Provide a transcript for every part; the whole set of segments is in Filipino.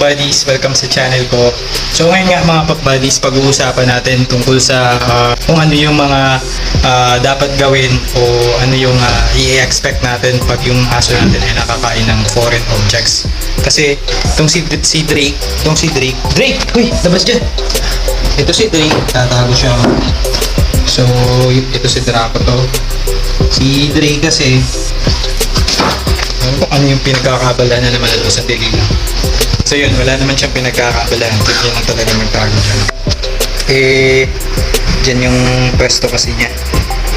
Buddies, welcome sa channel ko. So ngayon nga mga Pop Buddies, pag-uusapan natin tungkol sa kung ano yung mga dapat gawin o ano yung i-expect natin pag yung aso natin ay nakakain ng foreign objects. Kasi itong si Drake, Drake, uy, labas dyan. Ito si Drake, tatago siya. So ito si Draco to. Si Drake kasi kung ano yung pinagkakabalahan na naman ito sa dilim. So yun, wala naman siyang pinagkakabalahan. So yun lang talaga magtago dyan. Dyan yung pwesto kasi niya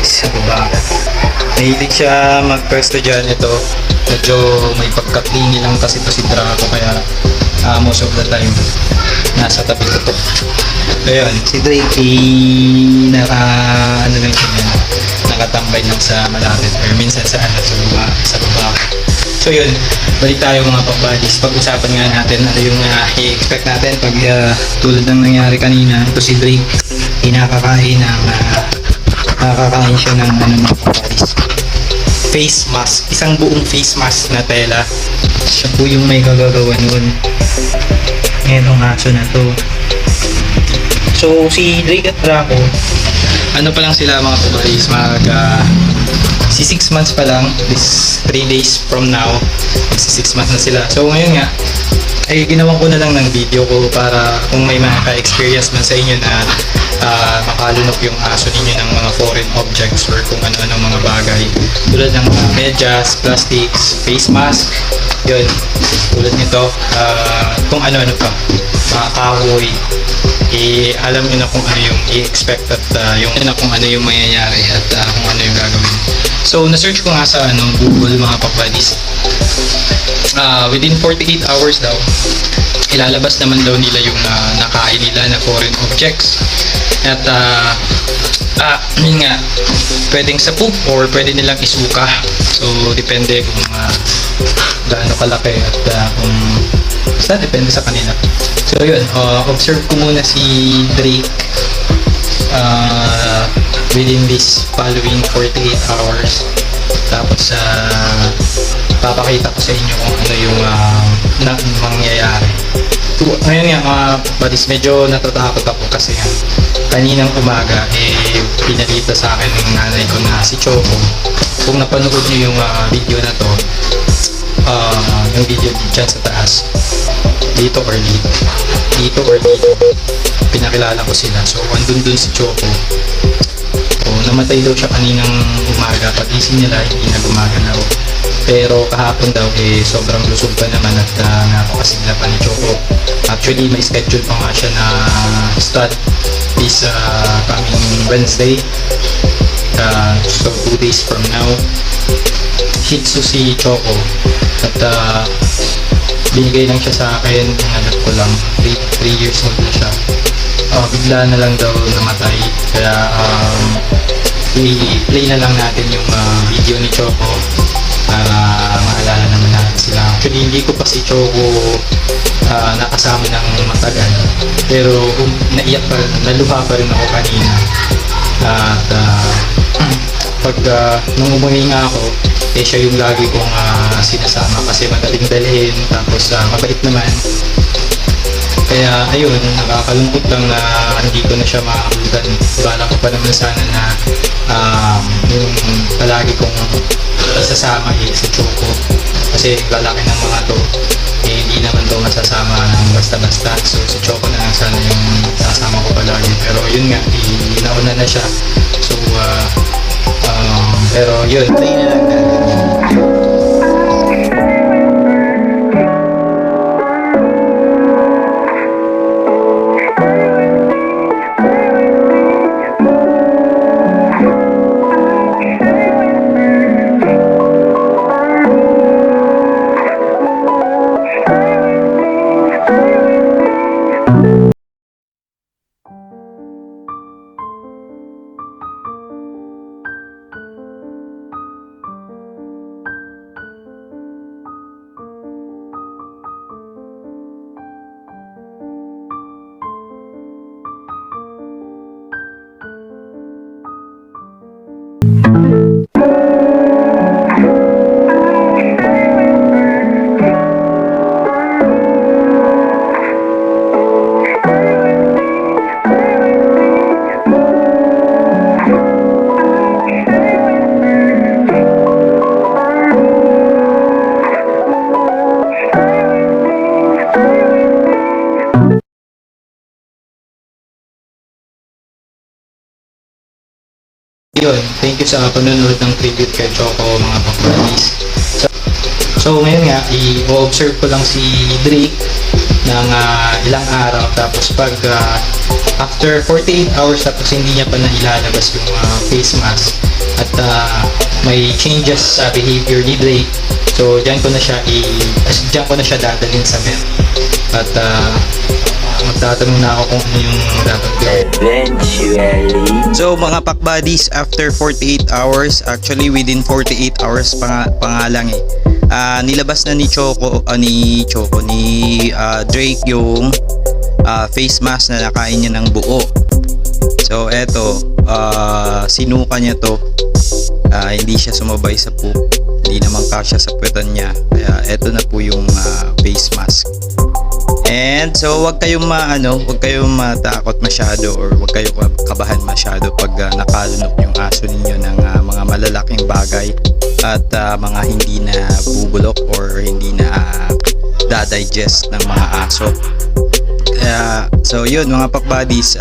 sa baba. Mahilig siya magpwesto dyan. Ito, medyo may pagka-clingy lang kasi ito si Draco. Kaya most of the time nasa tabi ko to. So yun, si Drake ano lang siya, nakatambay lang sa malapit or minsan sa sa baba. So yun, balik tayo mga Pop-Buddies. Pag-usapan nga natin ano yung i-expect natin pag tulad ng nangyari kanina. Ito si Drake, nakakain siya ng mga Pop-Buddies, face mask, isang buong face mask na tela. Siya po yung may gagagawa nun. Ngayon ang aso na to. So si Drake at Draco, ano pa lang sila mga Pop-Buddies, si 6 months pa lang, this 3 days from now, si 6 months na sila. So ngayon nga, ay ginawan ko na lang ng video ko para kung may maka-experience man sa inyo na makalunok yung aso ninyo ng mga foreign objects or kung ano-ano mga bagay. Tulad ng medyas, plastics, face mask, yun. Tulad nito, kung ano-ano pa, mga kahoy, alam nyo na kung ano yung i-expect at kung ano yung mangyayari at kung ano yung gagawin. So, na-search ko nga sa Google mga Pop-Buddies. Within 48 hours daw, ilalabas naman daw nila yung nakain nila na foreign objects. At yun nga, pwedeng sa poop or pwede nilang isuka. So, depende kung gaano kalaki at kung basta depende sa kanila. So, yun, observe ko muna si Drake within this following 48 hours. Tapos papakita ko sa inyo kung ano yung mangyayari. Ngayon nga mga buddies, medyo natatakot ako kasi kaninang umaga pinalita sa akin ng nanay ko na si Choco. Kung napanood niyo yung video na to, yung video dyan sa taas, dito or dito, pinakilala ko sila. So andun si Choco. Namatay daw siya kaninang umaga. Pag-ising nila, hindi na gumagalaw. Pero kahapon daw, sobrang lusog pa naman at napakasigla pa ni Choco. Actually, may schedule pa nga siya na start this coming Wednesday. So, 2 days from now. Shih Tzu si Choco. At binigay lang siya sa akin. Anak ko lang, 3 years old na siya. Bigla na lang daw namatay. Kaya i-play na lang natin yung video ni Choco para maalala naman natin sila. Actually, hindi ko pa si Choco nakasama ng matagal, pero naiyak pa rin, naluha pa rin ako kanina. At pag nung umuwi nga ako, siya yung lagi kong sinasama kasi madaling dalhin, tapos mabait naman. Kaya ayun, nakakalungkot lang na hindi ko na siya makakabutan. Bala ko pa naman sana na yung palagi kong isasama si Choco. Kasi lalaki ng mga to, hindi naman to masasama ng basta-basta. So si Choco na lang sana yung sasama ko palagi. Pero yun nga, nauna na siya. So pero yun, play na lang natin. Yun, thank you sa panonood ng tribute kay Choco mga pakbadis. So ngayon nga, i-observe ko lang si Drake ng ilang araw, tapos pag after 48 hours tapos hindi niya pa na ilalabas yung face mask at may changes sa behavior ni Drake, so diyan ko na siya dadalhin sa vet at magtatanong na ako kung ano yung dapat gawin. Eventually. So mga pakbuddies, after 48 hours, actually within 48 hours pa nga lang nilabas na ni Drake yung face mask na nakain niya ng buo. So eto, sinuka niya to, hindi siya sumabay sa poop, hindi naman kasya sa puwetan niya, kaya eto na po yung face mask. And so wag kayong matakot masyado or wag kayong kabahan masyado pag nakalunok yung aso ninyo ng mga malalaking bagay at mga hindi na bubulok or hindi na dadigest ng mga aso. Kaya so yun mga pakbuddies,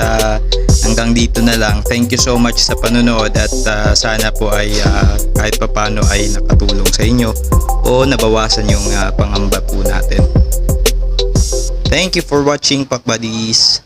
hanggang dito na lang. Thank you so much sa panonood at sana po ay kahit papano ay nakatulong sa inyo o nabawasan yung pangamba po natin. Thank you for watching, pakbuddies.